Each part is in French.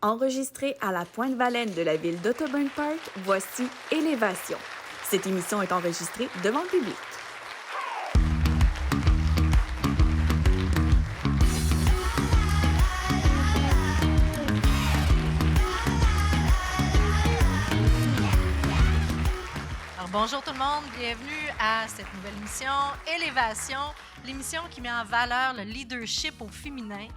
Enregistrée à la Pointe-Baleine de la ville d'Ottoburn Park, voici Élévation. Cette émission est enregistrée devant le public. Alors, bonjour tout le monde, bienvenue à cette nouvelle émission Élévation, l'émission qui met en valeur le leadership au féminin.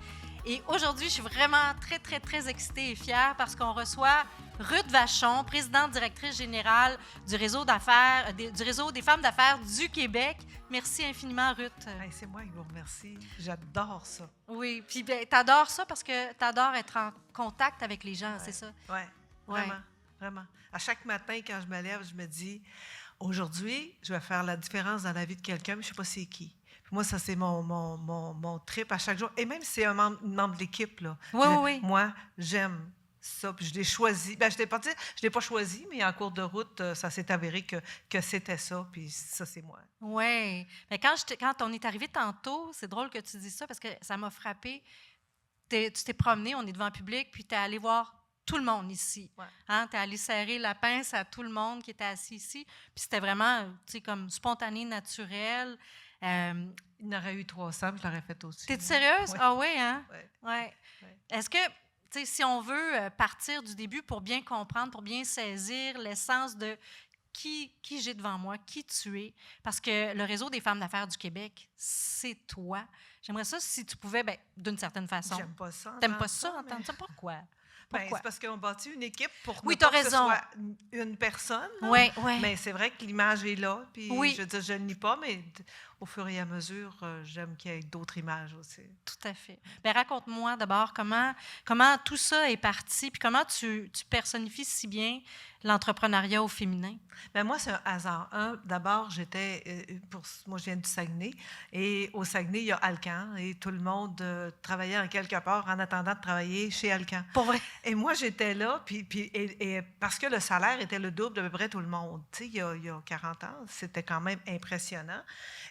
Et aujourd'hui, je suis vraiment très excitée et fière parce qu'on reçoit Ruth Vachon, présidente directrice générale du réseau d'affaires, du réseau des femmes d'affaires du Québec. Merci infiniment, Ruth. Hey, c'est moi qui vous remercie. J'adore ça. Oui, puis t'adores ça parce que t'adores être en contact avec les gens, c'est ça? Oui, vraiment. À chaque matin, quand je me lève, je me dis, aujourd'hui, je vais faire la différence dans la vie de quelqu'un, mais je ne sais pas c'est qui. Puis moi, ça, c'est mon trip à chaque jour. Et même si c'est un membre de l'équipe, là. Oui. Moi, j'aime ça. Puis je l'ai choisi. Bien, je ne l'ai pas choisi, mais en cours de route, ça s'est avéré que c'était ça. Puis ça, c'est moi. Oui. Mais quand on est arrivé tantôt, c'est drôle que tu dises ça parce que ça m'a frappée. Tu t'es promené, on est devant le public, puis tu es allé voir tout le monde ici. Ouais. Hein? Tu es allé serrer la pince à tout le monde qui était assis ici. Puis c'était vraiment, tu sais, comme spontané, naturel. Il y en aurait eu 300, je l'aurais fait aussi. T'es sérieuse? Ouais. Ah oui, hein? Oui. Ouais. Est-ce que, tu sais, si on veut partir du début pour bien comprendre, pour bien saisir l'essence de qui j'ai devant moi, qui tu es, parce que le réseau des femmes d'affaires du Québec, c'est toi. J'aimerais ça si tu pouvais, bien, d'une certaine façon. J'aime pas ça. T'aimes pas ça, entendre ça? Pourquoi? Ben, c'est parce qu'on bâtit une équipe pour Oui, ne pas t'as que ce raison. soit une personne. Oui. Mais c'est vrai que l'image est là. Puis Oui. je veux dire, je ne nie pas, mais au fur et à mesure, j'aime qu'il y ait d'autres images aussi. Tout à fait. Bien, raconte-moi d'abord comment tout ça est parti, puis comment tu personnifies si bien l'entrepreneuriat au féminin. Bien, moi, c'est un hasard. D'abord, moi, je viens du Saguenay. Et au Saguenay, il y a Alcan. Et tout le monde travaillait en quelque part en attendant de travailler chez Alcan. Pour vrai? Et moi, j'étais là, et parce que le salaire était le double de peu près tout le monde. Tu sais, il y a 40 ans, c'était quand même impressionnant.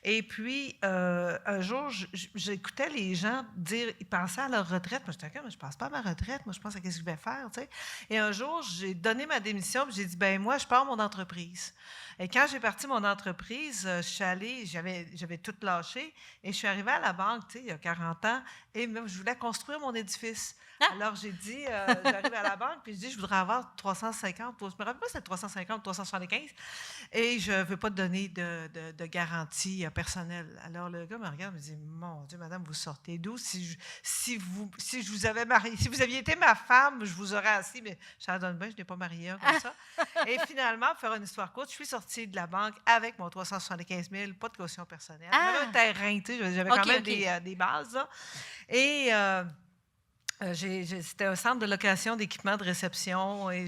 Et puis, un jour, j'écoutais les gens dire, ils pensaient à leur retraite. Moi, j'étais comme, mais je ne pense pas à ma retraite. Moi, je pense à ce que je vais faire, tu sais. Et un jour, j'ai donné ma démission, puis j'ai dit, ben moi, je pars mon entreprise. Et quand j'ai parti mon entreprise, je suis allée, j'avais tout lâché, et je suis arrivée à la banque, tu sais, il y a 40 ans, et même, je voulais construire mon édifice. Ah! Alors, j'ai dit, j'arrive à la banque, puis je dis, je voudrais avoir 350, je me rappelle pas si c'était 350 ou 375, et je ne veux pas te donner de garantie personnelle. Alors, le gars me regarde et me dit, mon Dieu, madame, vous sortez d'où? Si je vous avais marié, si vous aviez été ma femme, je vous aurais assis, mais ça donne bien, je n'ai pas marié un comme ça. Et finalement, pour faire une histoire courte, je suis sortie de la banque avec mon 375 000, pas de caution personnelle. J'avais un terrain, tu sais, j'avais quand même des bases, là. Et c'était un centre de location d'équipements de réception et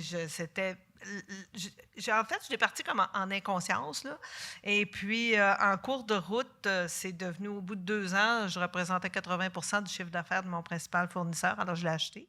en fait, je l'ai parti comme en inconscience, là. Et puis, en cours de route, c'est devenu, au bout de 2 ans, je représentais 80% du chiffre d'affaires de mon principal fournisseur, alors je l'ai acheté.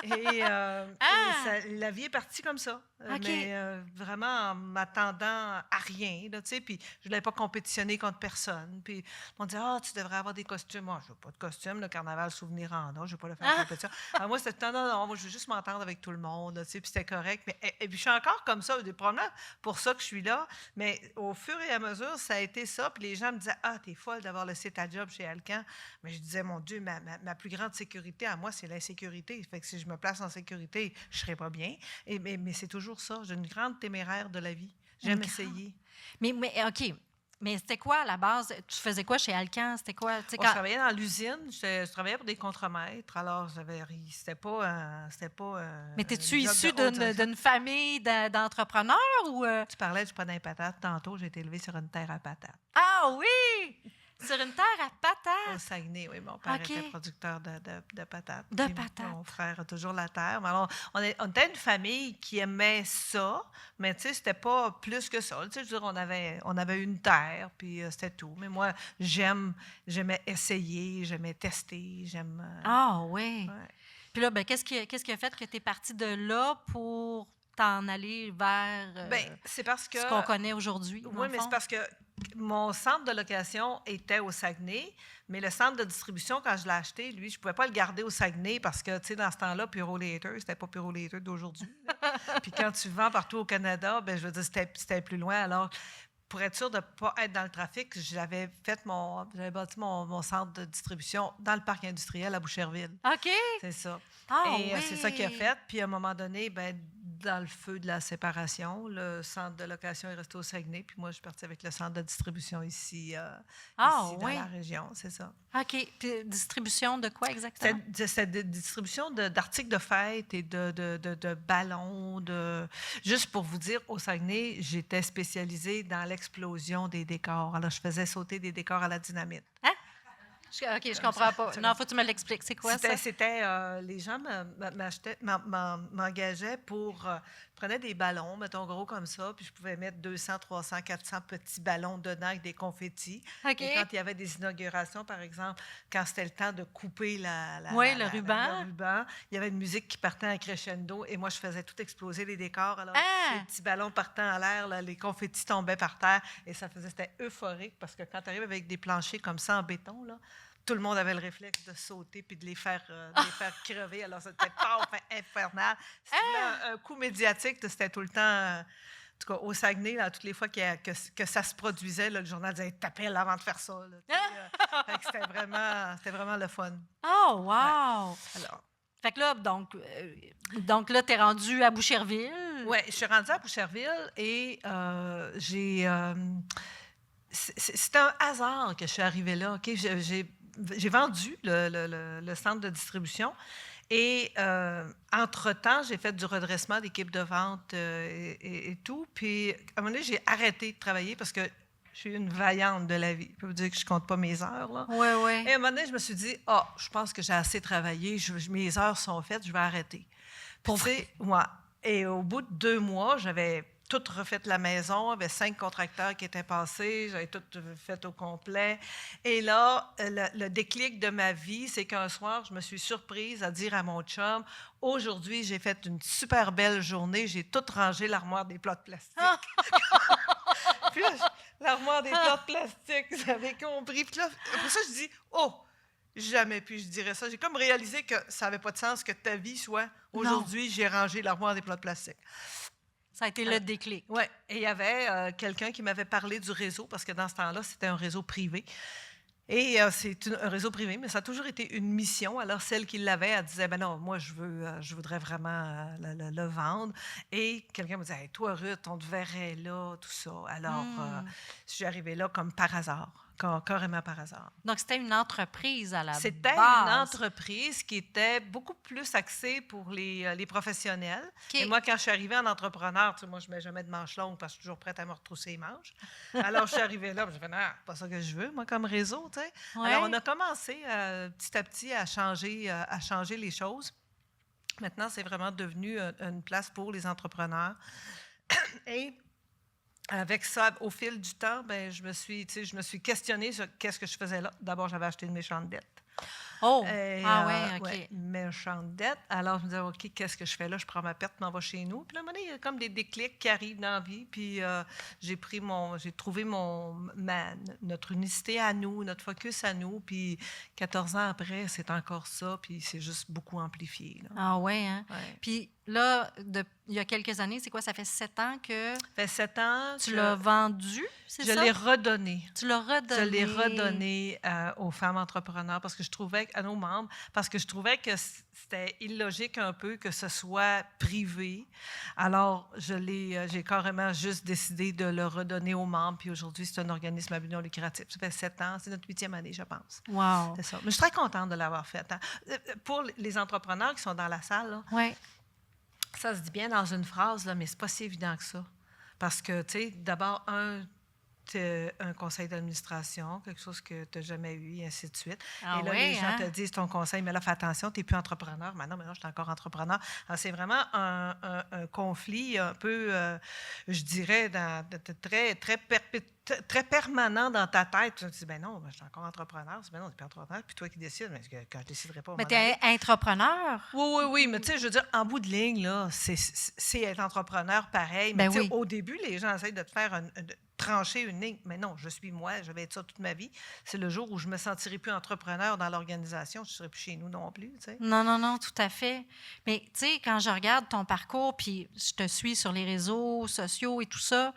Et la vie est partie comme ça. Okay. Mais vraiment en m'attendant à rien, là, tu sais. Puis je ne voulais pas compétitionner contre personne. Puis on dit, tu devrais avoir des costumes. Moi, je veux pas de costume. Le carnaval souvenir en or, je ne veux pas le faire en compétition. Alors, moi, c'était non, moi, je veux juste m'entendre avec tout le monde, là, tu sais. Puis c'était correct. Mais, et puis je suis encore comme ça, probablement pour ça que je suis là. Mais au fur et à mesure, ça a été ça. Puis les gens me disaient, t'es folle d'avoir laissé ta job chez Alcan. Mais je disais, mon Dieu, ma plus grande sécurité à moi, c'est l'insécurité. Fait que si je me place en sécurité, je ne serai pas bien. Mais c'est toujours ça. J'ai une grande téméraire de la vie. J'aime essayer. Mais OK. Mais c'était quoi, à la base? Tu faisais quoi chez Alcan? C'était quoi? Je travaillais dans l'usine. Je travaillais pour des contremaîtres. Alors, c'était pas... Mais t'es-tu issu d'une famille d'entrepreneurs ou... Tu parlais du pain à patates. Tantôt, j'ai été élevée sur une terre à patates. Ah oui! Sur une terre à patates? Au Saguenay, oui. Mon père était producteur de patates. De patates. Mon frère a toujours la terre. Mais alors, on était une famille qui aimait ça, mais tu sais, c'était pas plus que ça. Tu sais, je veux dire, on avait une terre, puis c'était tout. Mais moi, j'aimais essayer, j'aimais tester, Ah oui! Ouais. Puis là, ben, qu'est-ce qui a fait que tu es partie de là pour t'en aller vers c'est parce que ce qu'on connaît aujourd'hui? Oui, mais c'est parce que mon centre de location était au Saguenay, mais le centre de distribution, quand je l'ai acheté, lui, je ne pouvais pas le garder au Saguenay parce que, tu sais, dans ce temps-là, Purolator, c'était pas Purolator d'aujourd'hui. Puis quand tu vends partout au Canada, ben je veux dire, c'était plus loin. Alors, pour être sûr de ne pas être dans le trafic, j'avais bâti mon centre de distribution dans le parc industriel à Boucherville. OK. C'est ça. Ah Et oui. c'est ça qu'il a fait. Puis à un moment donné, ben, dans le feu de la séparation, le centre de location est resté au Saguenay. Puis moi, je suis partie avec le centre de distribution ici, dans la région. C'est ça. OK. Puis distribution de quoi exactement? C'est de distribution d'articles de fête et de ballons. Juste pour vous dire, au Saguenay, j'étais spécialisée dans l'explosion des décors. Alors, je faisais sauter des décors à la dynamite. Hein? OK, je comprends pas. Non, faut que tu me l'expliques. C'est quoi ça? Les gens m'engageaient pour... prenaient des ballons, mettons gros comme ça, puis je pouvais mettre 200, 300, 400 petits ballons dedans avec des confettis. OK. Et quand il y avait des inaugurations, par exemple, quand c'était le temps de couper le ruban, il y avait une musique qui partait en crescendo et moi, je faisais tout exploser les décors. Alors, Ah! les petits ballons partant en l'air, là, les confettis tombaient par terre et c'était euphorique parce que quand tu arrives avec des planchers comme ça en béton, là, tout le monde avait le réflexe de sauter puis de les faire crever. Alors, c'était pas infernal. C'était un coup médiatique. C'était tout le temps... en tout cas, au Saguenay, là, toutes les fois que ça se produisait, là, le journal disait « T'appelles avant de faire ça. » Fait que c'était vraiment le fun. Oh, wow! Ouais. Alors, fait que là, donc là, tu es rendu à Boucherville. oui, je suis rendue à Boucherville et c'est un hasard que je suis arrivée là. Okay? J'ai vendu le centre de distribution et entre-temps, j'ai fait du redressement d'équipe de vente et tout. Puis, à un moment donné, j'ai arrêté de travailler parce que je suis une vaillante de la vie. Je peux vous dire que je ne compte pas mes heures. Là. Oui, oui. Et à un moment donné, je me suis dit, je pense que j'ai assez travaillé, mes heures sont faites, je vais arrêter. Pour moi. Et au bout de 2 mois, j'avais tout refait la maison, il y avait 5 contracteurs qui étaient passés, j'avais tout fait au complet. Et là, le déclic de ma vie, c'est qu'un soir, je me suis surprise à dire à mon chum, aujourd'hui, j'ai fait une super belle journée, j'ai tout rangé l'armoire des plats de plastique. Puis là, l'armoire des plats de plastique, vous avez compris. Puis là, après ça, je dis, jamais pu je dirais ça. J'ai comme réalisé que ça n'avait pas de sens que ta vie soit, aujourd'hui, j'ai rangé l'armoire des plats de plastique. Ça a été le déclic. Oui. Et il y avait quelqu'un qui m'avait parlé du réseau, parce que dans ce temps-là, c'était un réseau privé. Et c'est un réseau privé, mais ça a toujours été une mission. Alors, celle qui l'avait, elle disait, ben non, moi, je voudrais vraiment le vendre. Et quelqu'un me disait, hey, toi, Ruth, on te verrait là, tout ça. Alors, je suis arrivée là comme par hasard. Carrément par hasard. Donc, c'était une entreprise à la base. C'était une entreprise qui était beaucoup plus axée pour les professionnels. Okay. Et moi, quand je suis arrivée en entrepreneur, moi, je ne mets jamais de manches longues parce que je suis toujours prête à me retrousser les manches. Alors, je suis arrivée là, je me suis dit, c'est pas ça que je veux, moi, comme réseau. Tu sais. Ouais. Alors, on a commencé petit à petit à changer les choses. Maintenant, c'est vraiment devenu une place pour les entrepreneurs. Et avec ça, au fil du temps, ben, je me suis questionnée sur qu'est-ce que je faisais là. D'abord, j'avais acheté une méchante dette. Oh! Oui, OK. Ouais, méchante dette. Alors, je me disais, OK, qu'est-ce que je fais là? Je prends ma perte, m'en vais chez nous. Puis là, à un moment donné, il y a comme des déclics qui arrivent dans la vie. Puis j'ai trouvé notre unicité à nous, notre focus à nous. Puis 14 ans après, c'est encore ça. Puis c'est juste beaucoup amplifié. Là. Ah ouais, hein? Ouais. Puis là, il y a quelques années, c'est quoi? Ça fait 7 ans que... Ça fait 7 ans. Tu l'as vendu, c'est ça? Je l'ai redonné. Tu l'as redonné. Je l'ai redonné aux femmes entrepreneurs parce que je trouvais, à nos membres, parce que je trouvais que c'était illogique un peu que ce soit privé. Alors, j'ai carrément juste décidé de le redonner aux membres. Puis aujourd'hui, c'est un organisme à but non lucratif. Ça fait 7 ans. C'est notre 8e année, je pense. Wow. C'est ça. Mais je suis très contente de l'avoir fait. Hein. Pour les entrepreneurs qui sont dans la salle, oui. Ça se dit bien dans une phrase, là, mais c'est pas si évident que ça. Parce que, tu sais, d'abord, un conseil d'administration, quelque chose que tu n'as jamais eu, et ainsi de suite. Ah, et là, les gens te disent ton conseil, mais là, fais attention, tu n'es plus entrepreneur. Maintenant, je suis encore entrepreneur. Alors, c'est vraiment un conflit un peu, je dirais, très permanent dans ta tête. Tu te dis, ben non, je suis encore entrepreneur. Ben non, tu n'es pas entrepreneur. Puis toi qui décides, mais quand je ne déciderai pas. Mais tu es entrepreneur. Oui. Mais tu sais, je veux dire, en bout de ligne, là, c'est être entrepreneur pareil. Mais ben oui. Au début, les gens essayent de te faire trancher une ligne. Mais non, je suis moi, je vais être ça toute ma vie. C'est le jour où je me sentirai plus entrepreneur dans l'organisation, je ne serai plus chez nous non plus, tu sais. Non, non, non, tout à fait. Mais tu sais, quand je regarde ton parcours, puis je te suis sur les réseaux sociaux et tout ça,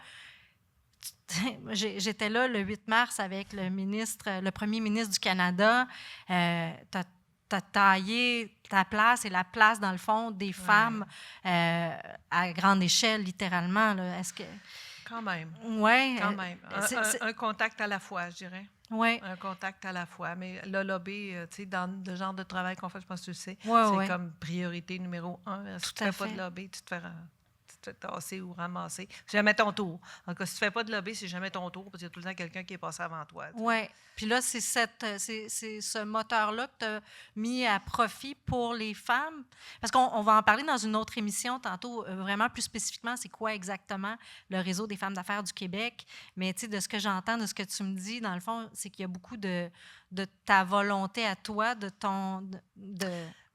j'étais là le 8 mars avec le premier ministre du Canada. Tu as taillé ta place et la place, dans le fond, des femmes à grande échelle, littéralement. Là. Est-ce que... Quand même. Oui. Quand même. Un contact à la fois, je dirais. Oui. Un contact à la fois. Mais le lobby, tu sais, dans le genre de travail qu'on fait, je pense que tu le sais, Ouais, c'est ouais. comme priorité numéro 1. Si tu ne fais pas de lobby, tu te fais tasser ou ramasser. C'est jamais ton tour. En tout cas, si tu ne fais pas de lobby, c'est jamais ton tour, parce qu'il y a tout le temps quelqu'un qui est passé avant toi. Oui. Puis là, c'est ce moteur-là que tu as mis à profit pour les femmes. Parce qu'on va en parler dans une autre émission tantôt, vraiment plus spécifiquement, c'est quoi exactement le Réseau des femmes d'affaires du Québec. Mais tu sais, de ce que j'entends, de ce que tu me dis, dans le fond, c'est qu'il y a beaucoup de ta volonté à toi, de ton...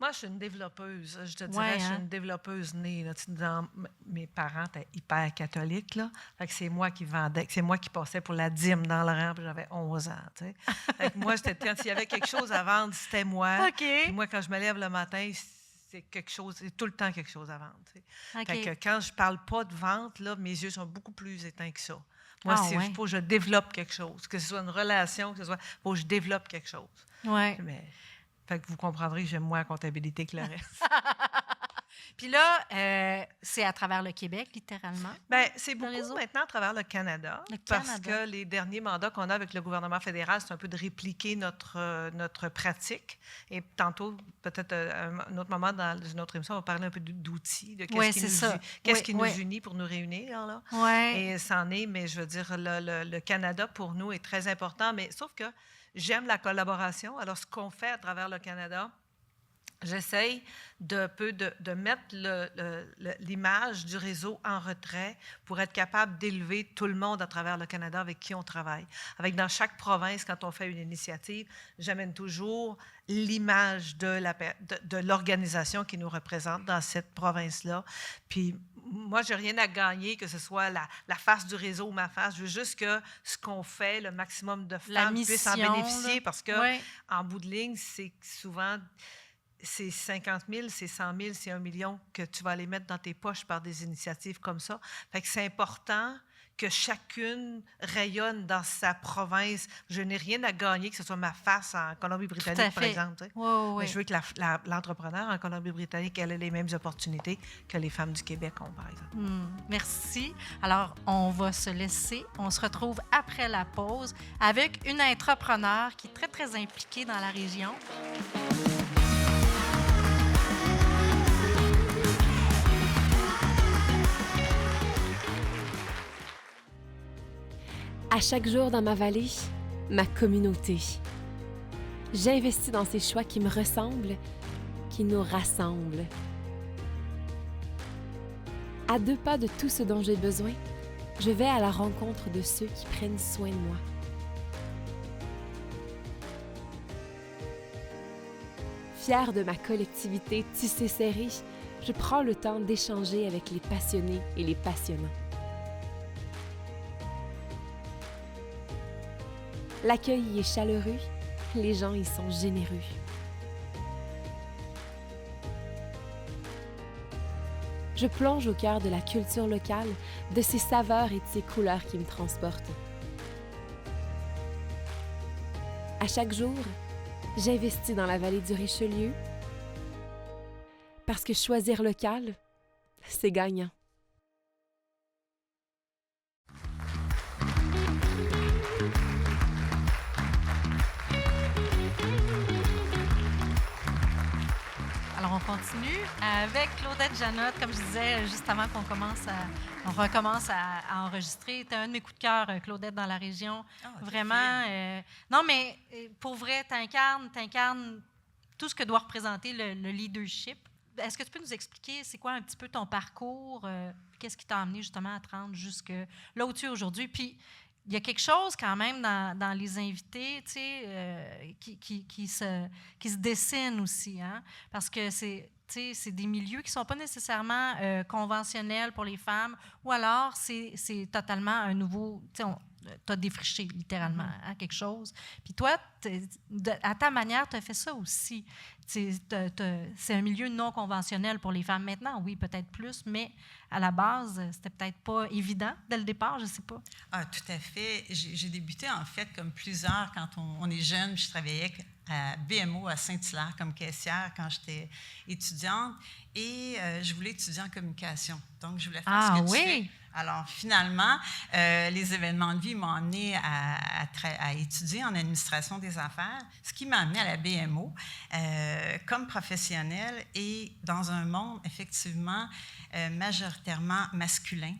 Moi, je suis une développeuse. Je te dirais, je suis une développeuse née. Là. Mes parents étaient hyper catholiques. Là. Fait que c'est moi qui vendais, c'est moi qui passais pour la dîme dans le rang, puis j'avais 11 ans. Fait que moi, quand il y avait quelque chose à vendre, c'était moi. OK. Puis moi, quand je me lève le matin, c'est tout le temps quelque chose à vendre. OK. Fait que quand je parle pas de vente, là, mes yeux sont beaucoup plus éteints que ça. Moi, il faut que je développe quelque chose. Que ce soit une relation, il faut que je développe quelque chose. Oui. Fait que vous comprendrez que j'aime moins la comptabilité que le reste. Puis là, c'est à travers le Québec, littéralement. Bien, c'est beaucoup maintenant à travers le Canada. Parce que les derniers mandats qu'on a avec le gouvernement fédéral, c'est un peu de répliquer notre pratique. Et tantôt, peut-être un autre moment dans une autre émission, on va parler un peu d'outils, de qu'est-ce qui nous unit pour nous réunir. Là. Ouais. Et c'en est, mais je veux dire, le Canada, pour nous, est très important. Mais sauf que j'aime la collaboration. Alors, ce qu'on fait à travers le Canada, j'essaye de mettre l'image du réseau en retrait pour être capable d'élever tout le monde à travers le Canada avec qui on travaille. Avec dans chaque province, quand on fait une initiative, j'amène toujours l'image de l'organisation qui nous représente dans cette province-là. Puis moi, je n'ai rien à gagner, que ce soit la face du réseau ou ma face. Je veux juste que ce qu'on fait, le maximum de femmes puissent en bénéficier, parce que en bout de ligne, c'est souvent... C'est 50 000, c'est 100 000, c'est 1 million que tu vas aller mettre dans tes poches par des initiatives comme ça. Fait que c'est important que chacune rayonne dans sa province. Je n'ai rien à gagner que ce soit ma face en Colombie-Britannique, par exemple. Mais je veux que l'entrepreneur en Colombie-Britannique ait les mêmes opportunités que les femmes du Québec ont, par exemple. Merci. Alors, on va se laisser. On se retrouve après la pause avec une entrepreneure qui est très, très impliquée dans la région. À chaque jour dans ma vallée, ma communauté. J'investis dans ces choix qui me ressemblent, qui nous rassemblent. À 2 pas de tout ce dont j'ai besoin, je vais à la rencontre de ceux qui prennent soin de moi. Fière de ma collectivité tissée serrée, je prends le temps d'échanger avec les passionnés et les passionnants. L'accueil y est chaleureux, les gens y sont généreux. Je plonge au cœur de la culture locale, de ses saveurs et de ses couleurs qui me transportent. À chaque jour, j'investis dans la vallée du Richelieu parce que choisir local, c'est gagnant. Alors, on continue avec Claudette Janotte. Comme je disais juste avant qu'on recommence à enregistrer. Tu es un de mes coups de cœur, Claudette, dans la région. Vraiment. Non, mais pour vrai, tu incarnes tout ce que doit représenter le leadership. Est-ce que tu peux nous expliquer c'est quoi un petit peu ton parcours? Qu'est-ce qui t'a amené justement à te rendre jusque là où tu es aujourd'hui? Puis, il y a quelque chose quand même dans les invités, tu sais, qui se dessine aussi, hein? Parce que c'est des milieux qui ne sont pas nécessairement conventionnels pour les femmes, ou alors c'est totalement un nouveau... Tu as défriché littéralement quelque chose. Puis toi, à ta manière, tu as fait ça aussi. C'est un milieu non conventionnel pour les femmes. Maintenant, oui, peut-être plus, mais à la base, c'était peut-être pas évident dès le départ, je ne sais pas. Ah, tout à fait. J'ai débuté, en fait, comme plusieurs, quand on est jeune. Je travaillais à BMO à Saint-Hilaire comme caissière quand j'étais étudiante et je voulais étudier en communication. Donc, je voulais faire ce que tu fais. Alors, finalement, les événements de vie m'ont amené à étudier en administration des affaires, ce qui m'a amené à la BMO comme professionnelle et dans un monde, effectivement, majoritairement masculin.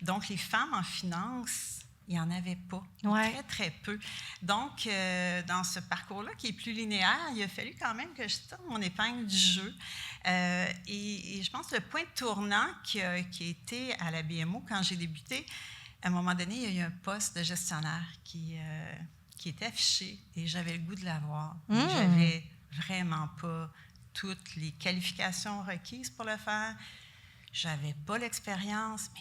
Donc, les femmes en finance, il n'y en avait pas, très, très peu. Donc, dans ce parcours-là, qui est plus linéaire, il a fallu quand même que je tire mon épingle du jeu. Et je pense que le point tournant qui a été à la BMO, quand j'ai débuté, à un moment donné, il y a eu un poste de gestionnaire qui était affiché et j'avais le goût de l'avoir. J'avais vraiment pas toutes les qualifications requises pour le faire. J'avais pas l'expérience, mais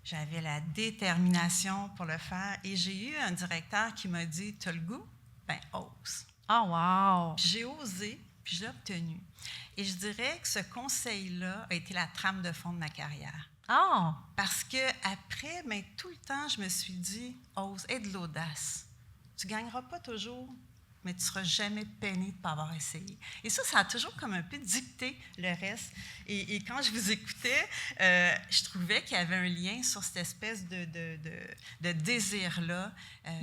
j'avais la détermination pour le faire. Et j'ai eu un directeur qui m'a dit « Tu as le goût? Ben ose. » Oh, wow! Puis j'ai osé, puis je l'ai obtenu. Et je dirais que ce conseil-là a été la trame de fond de ma carrière. Oh! Parce qu'après, ben, tout le temps, je me suis dit « Ose, aie de l'audace. Tu ne gagneras pas toujours, mais tu ne seras jamais peiné de ne pas avoir essayé. » Et ça a toujours comme un peu dicté le reste. Et quand je vous écoutais, je trouvais qu'il y avait un lien sur cette espèce de désir-là.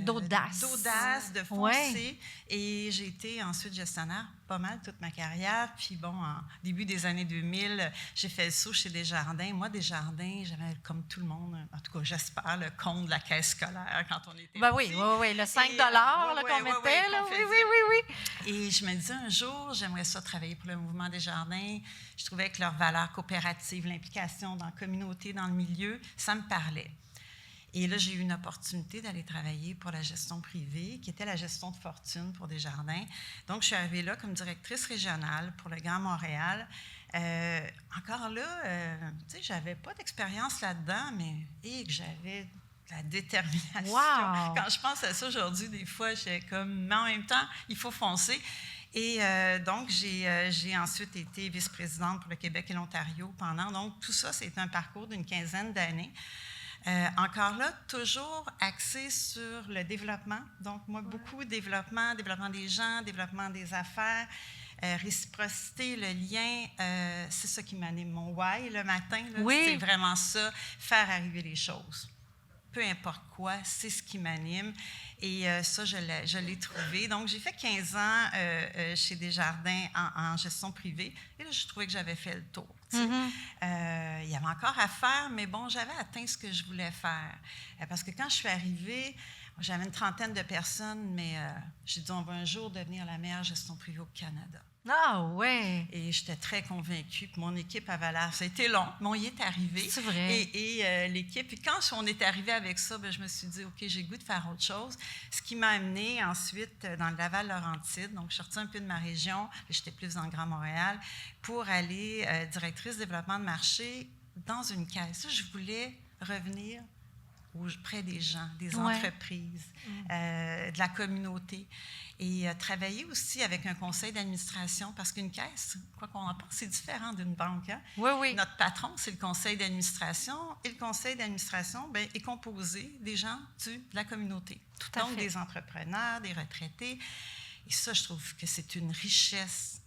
D'audace. D'audace, de foncer. Et j'ai été ensuite gestionnaire pas mal toute ma carrière. Puis bon, en début des années 2000, j'ai fait le saut chez Desjardins. Moi, Desjardins, j'avais, comme tout le monde, en tout cas, j'espère, le compte de la caisse scolaire quand on était Ben petits. Oui, le 5 qu'on mettait. Là. Oui. Et je me disais, un jour, j'aimerais ça travailler pour le mouvement Desjardins. Je trouvais que leurs valeurs coopératives, l'implication dans la communauté, dans le milieu, ça me parlait. Et là, j'ai eu une opportunité d'aller travailler pour la gestion privée, qui était la gestion de fortune pour Desjardins. Donc, je suis arrivée là comme directrice régionale pour le Grand Montréal. Encore là, tu sais, j'avais pas d'expérience là-dedans, mais que j'avais de la détermination. Wow. Quand je pense à ça aujourd'hui, des fois, j'ai comme, mais en même temps, il faut foncer. Et donc, j'ai ensuite été vice-présidente pour le Québec et l'Ontario pendant. Donc, tout ça, c'est un parcours d'une quinzaine d'années. Encore là, toujours axé sur le développement. Donc, moi, beaucoup de développement des gens, développement des affaires, réciprocité, le lien, c'est ça qui m'anime. Mon why le matin, là, c'est vraiment ça, faire arriver les choses. Peu importe quoi, c'est ce qui m'anime. Et ça, je l'ai trouvé. Donc, j'ai fait 15 ans chez Desjardins en gestion privée. Et là, je trouvais que j'avais fait le tour. Il y avait encore à faire, mais bon, j'avais atteint ce que je voulais faire. Parce que quand je suis arrivée, j'avais une trentaine de personnes, mais j'ai dit, on va un jour devenir la meilleure gestion privée au Canada. Ah, ouais! Et j'étais très convaincue que mon équipe avait l'air. Ça a été long, mais on y est arrivé. C'est vrai. Et l'équipe, puis quand on est arrivé avec ça, bien, je me suis dit, OK, j'ai le goût de faire autre chose. Ce qui m'a amenée ensuite dans le Laval-Laurentide. Donc, je suis sortie un peu de ma région, j'étais plus dans le Grand Montréal, pour aller directrice développement de marché dans une caisse. Je voulais revenir près des gens, des entreprises, de la communauté. Et travailler aussi avec un conseil d'administration, parce qu'une caisse, quoi qu'on en pense, c'est différent d'une banque. Hein? Oui. Notre patron, c'est le conseil d'administration, et le conseil d'administration est composé des gens de la communauté. Tout à fait. Des entrepreneurs, des retraités. Et ça, je trouve que c'est une richesse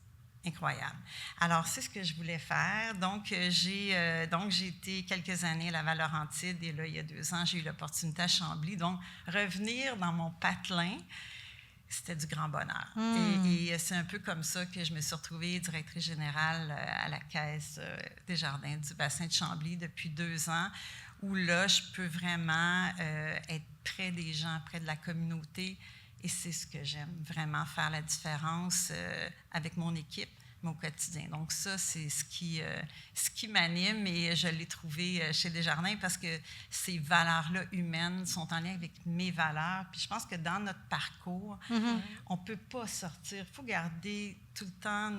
incroyable. Alors, c'est ce que je voulais faire. Donc, j'ai été quelques années à Laval-Laurentide et là, il y a 2 ans, j'ai eu l'opportunité à Chambly. Donc, revenir dans mon patelin, c'était du grand bonheur. Et c'est un peu comme ça que je me suis retrouvée directrice générale à la Caisse Desjardins du bassin de Chambly depuis 2 ans, où là, je peux vraiment être près des gens, près de la communauté. Et c'est ce que j'aime, vraiment faire la différence avec mon équipe, mais au quotidien. Donc ça, c'est ce qui m'anime et je l'ai trouvé chez Desjardins parce que ces valeurs-là humaines sont en lien avec mes valeurs. Puis je pense que dans notre parcours, on ne peut pas sortir. Il faut garder tout le temps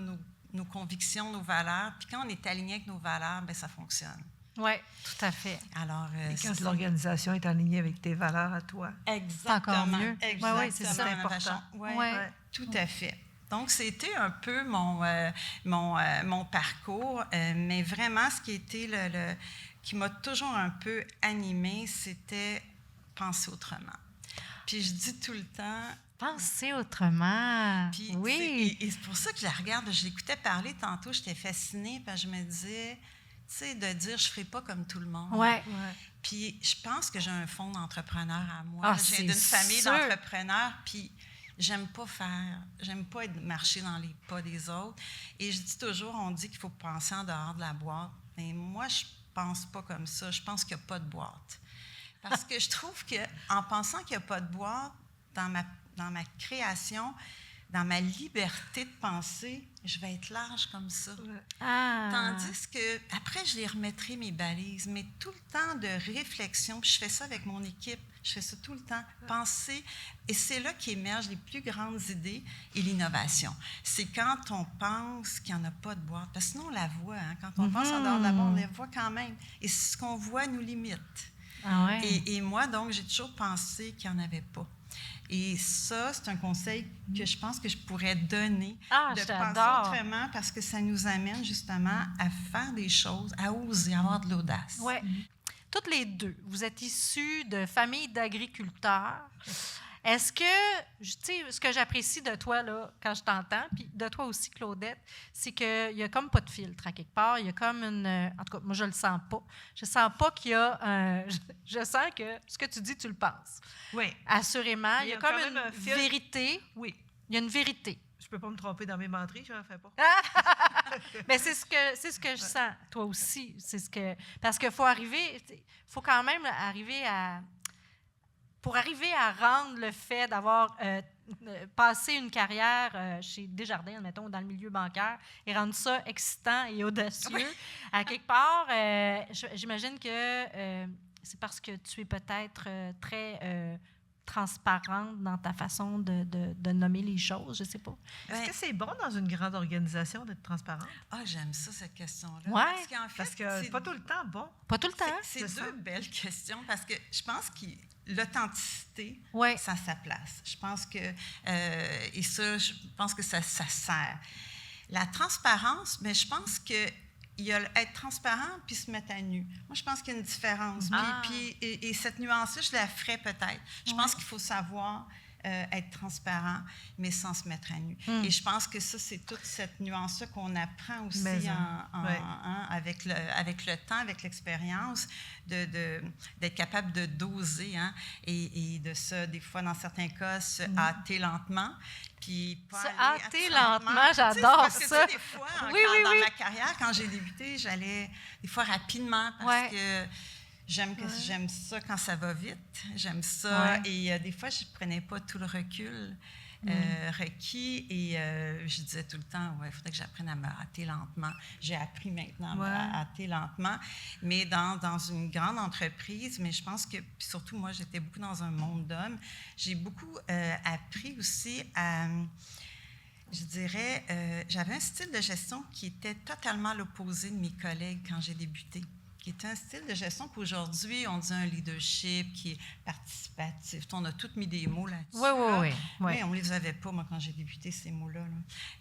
nos convictions, nos valeurs. Puis quand on est aligné avec nos valeurs, bien, ça fonctionne. Oui, tout à fait. Alors, Et quand l'organisation est alignée avec tes valeurs à toi. Exactement. encore mieux. Exactement. Oui, c'est ça. C'est important. Oui, Ouais. tout à fait. Donc, c'était un peu mon parcours, mais vraiment, ce qui était qui m'a toujours un peu animée, c'était penser autrement. Puis je dis tout le temps... Penser autrement. Puis, oui. Et c'est pour ça que je la regarde, je l'écoutais parler tantôt, j'étais fascinée, parce que je me disais, tu sais, de dire, je ne ferai pas comme tout le monde. Oui. Ouais. Puis je pense que j'ai un fond d'entrepreneur à moi. Ah, Je c'est viens d'une famille sûr. d'entrepreneurs, puis j'aime pas marcher dans les pas des autres. Et je dis toujours, on dit qu'il faut penser en dehors de la boîte. Mais moi, je pense pas comme ça. Je pense qu'il n'y a pas de boîte. Parce que je trouve qu'en pensant qu'il n'y a pas de boîte, dans ma création, dans ma liberté de penser, je vais être large comme ça. Ah. Tandis que, après, je les remettrai mes balises, mais tout le temps de réflexion, puis je fais ça avec mon équipe, je fais ça tout le temps, penser, et c'est là qu'émergent les plus grandes idées et l'innovation. C'est quand on pense qu'il n'y en a pas de boîte, parce que sinon on la voit, hein, quand on pense en dehors de la boîte, on la voit quand même, et ce qu'on voit nous limite. Ah ouais. Et moi, donc, j'ai toujours pensé qu'il n'y en avait pas. Et ça, c'est un conseil que je pense que je pourrais donner, Ah, de penser j'adore. autrement, parce que ça nous amène justement à faire des choses, à oser, à avoir de l'audace. Oui. Toutes les deux, vous êtes issus de familles d'agriculteurs. Est-ce que, tu sais, ce que j'apprécie de toi, là, quand je t'entends, puis de toi aussi, Claudette, c'est qu'il n'y a comme pas de filtre à quelque part. Il y a comme une... En tout cas, moi, je le sens pas. Je sens pas qu'il y a un... Je sens que ce que tu dis, tu le penses. Oui. Assurément. Il y a comme quand même un une fil. vérité. Oui. Il y a une vérité. Je peux pas me tromper dans mes menteries, je n'en fais pas. Mais c'est ce que je sens, toi aussi. Parce qu'il faut quand même arriver à... Pour arriver à rendre le fait d'avoir passé une carrière chez Desjardins, mettons, dans le milieu bancaire, et rendre ça excitant et audacieux, à quelque part, j'imagine que c'est parce que tu es peut-être très transparente dans ta façon de nommer les choses, je ne sais pas. Est-ce que c'est bon dans une grande organisation d'être transparente? Ah, j'aime ça, cette question-là. Ouais. Parce qu'en fait, Parce que c'est pas tout le temps bon. Pas tout le temps. c'est c'est deux ça. belles questions, parce que je pense que l'authenticité, Ouais. ça a sa place. Je pense que, et ça, je pense que ça sert. La transparence, mais je pense que il y a être transparent puis se mettre à nu. Moi, je pense qu'il y a une différence. Et cette nuance-là, je la ferais peut-être. Je pense qu'il faut savoir être transparent, mais sans se mettre à nu. Et je pense que ça, c'est toute cette nuance-là qu'on apprend aussi avec le temps, avec l'expérience, d'être capable de doser, hein, et de ça, des fois, dans certains cas, se hâter lentement. Puis pas Se aller hâter lentement, lentement, j'adore parce que, ça. tu sais, des fois, Oui, dans oui. ma carrière, quand j'ai débuté, j'allais des fois rapidement parce que j'aime ça quand ça va vite. J'aime ça. Et des fois, je ne prenais pas tout le recul requis. Et je disais tout le temps, il faudrait que j'apprenne à me hâter lentement. J'ai appris maintenant à me hâter lentement. Mais dans une grande entreprise, mais je pense que, puis surtout moi, j'étais beaucoup dans un monde d'hommes, j'ai beaucoup appris aussi à... Je dirais, j'avais un style de gestion qui était totalement l'opposé de mes collègues quand j'ai débuté, qui était un style de gestion qu'aujourd'hui, on dit un leadership qui est participatif. On a tous mis des mots là-dessus. Oui. Mais on ne les avait pas, moi, quand j'ai débuté, ces mots-là. Là.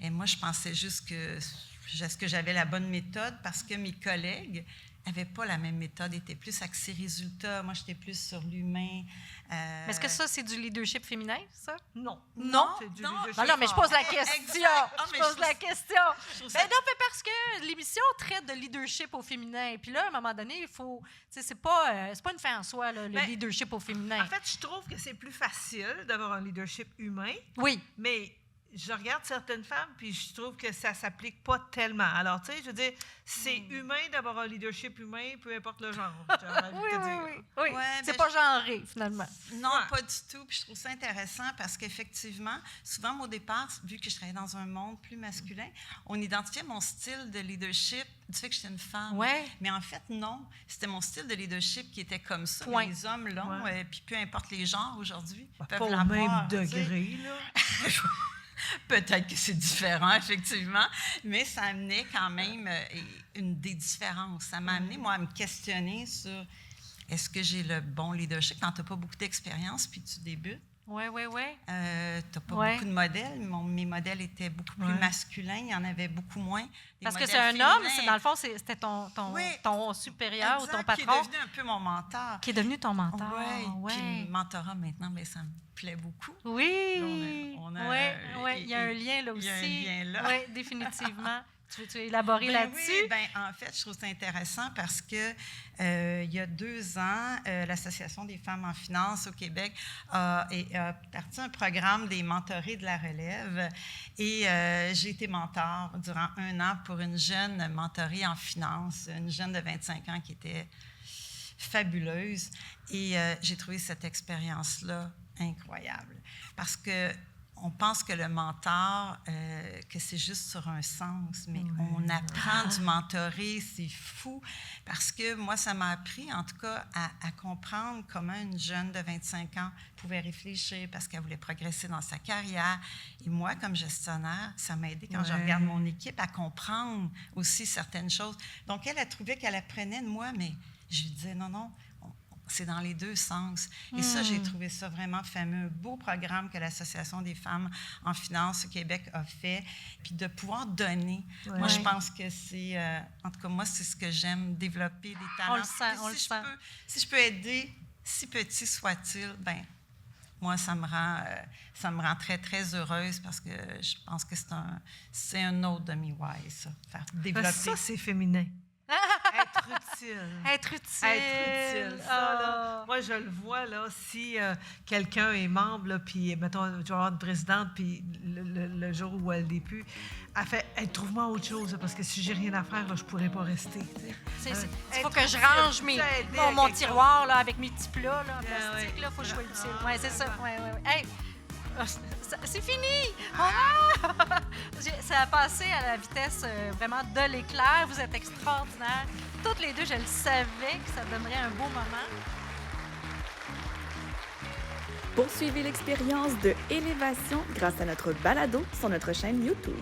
Et moi, je pensais juste que j'avais la bonne méthode parce que mes collègues n'avaient pas la même méthode, étaient plus axés résultats. Moi, j'étais plus sur l'humain. Mais est-ce que ça, c'est du leadership féminin, ça? Non. Non? C'est du Non. leadership Non, mais je pose la Exact. question. Ah, Je mais pose je la trouve- question. trouve Ben ça- non, mais parce que l'émission traite de leadership au féminin. Puis là, à un moment donné, il faut... Tu sais, c'est pas une fin en soi, là, le Ben, leadership au féminin. En fait, je trouve que c'est plus facile d'avoir un leadership humain, Oui. mais je regarde certaines femmes puis je trouve que ça s'applique pas tellement. Alors, tu sais, je veux dire, c'est humain d'avoir un leadership humain, peu importe le genre. j'ai envie de Oui, te oui, dire. oui. Oui. Ouais, C'est ben, pas genré, finalement. Non, pas du tout. Puis je trouve ça intéressant parce qu'effectivement, souvent, moi, au départ, vu que je travaillais dans un monde plus masculin, on identifiait mon style de leadership du fait que j'étais une femme. Ouais. Mais en fait, non. C'était mon style de leadership qui était comme ça. Point. Mais les hommes l'ont. Puis peu importe les genres aujourd'hui, ils peuvent Pas au l'avoir. même tu sais. degré, là. Peut-être que c'est différent, effectivement, mais ça amenait quand même des différences. Ça m'a amené, moi, à me questionner sur est-ce que j'ai le bon leadership quand tu n'as pas beaucoup d'expérience puis tu débutes. Oui. Tu n'as pas beaucoup de modèles. Mes modèles étaient beaucoup plus masculins. Il y en avait beaucoup moins. Parce que c'est un homme, dans le fond, c'était ton supérieur exact, ou ton patron. Qui est devenu un peu mon mentor. Qui est devenu ton mentor. Oui. Puis le mentorat, maintenant, bien, ça me plaît beaucoup. Oui. Il y a un lien là aussi. Il y a un lien là. Oui, définitivement. Tu veux élaborer là-dessus? Oui, en fait, je trouve ça intéressant parce que il y a 2 ans, l'Association des femmes en finance au Québec a parti un programme des mentorés de la relève et j'ai été mentor durant 1 an pour une jeune mentorée en finance, une jeune de 25 ans qui était fabuleuse et j'ai trouvé cette expérience-là incroyable parce que on pense que le mentor, que c'est juste sur un sens, mais on apprend du mentoré, c'est fou, parce que moi, ça m'a appris, en tout cas, à comprendre comment une jeune de 25 ans pouvait réfléchir parce qu'elle voulait progresser dans sa carrière. Et moi, comme gestionnaire, ça m'a aidé quand je regarde mon équipe à comprendre aussi certaines choses. Donc, elle a trouvé qu'elle apprenait de moi, mais je lui disais non, c'est dans les 2 sens. Et ça, j'ai trouvé ça vraiment fameux. Un beau programme que l'Association des femmes en finance au Québec a fait. Puis de pouvoir donner. Ouais. Moi, je pense que c'est... en tout cas, moi, c'est ce que j'aime, développer des talents. On le sent. Si je peux aider, si petit soit-il, bien, moi, ça me rend très, très heureuse parce que je pense que c'est un autre de mes why, ça. Faire développer. Ça, c'est féminin. Être utile. Être utile. Ça, là, moi, je le vois, là, si quelqu'un est membre, là, puis, mettons, je vais avoir une présidente, puis le jour où elle n'est plus, elle fait hey, trouve-moi autre chose, parce que si j'ai rien à faire, là, je ne pourrais pas rester. Il faut que je range mon tiroir là, avec mes petits plats là, en plastique. Il faut que je sois utile. Oui, c'est ça. Hey, c'est fini! Ça a passé à la vitesse vraiment de l'éclair. Vous êtes extraordinaires. Toutes les deux, je le savais que ça donnerait un beau moment. Poursuivez l'expérience de Élévation grâce à notre balado sur notre chaîne YouTube.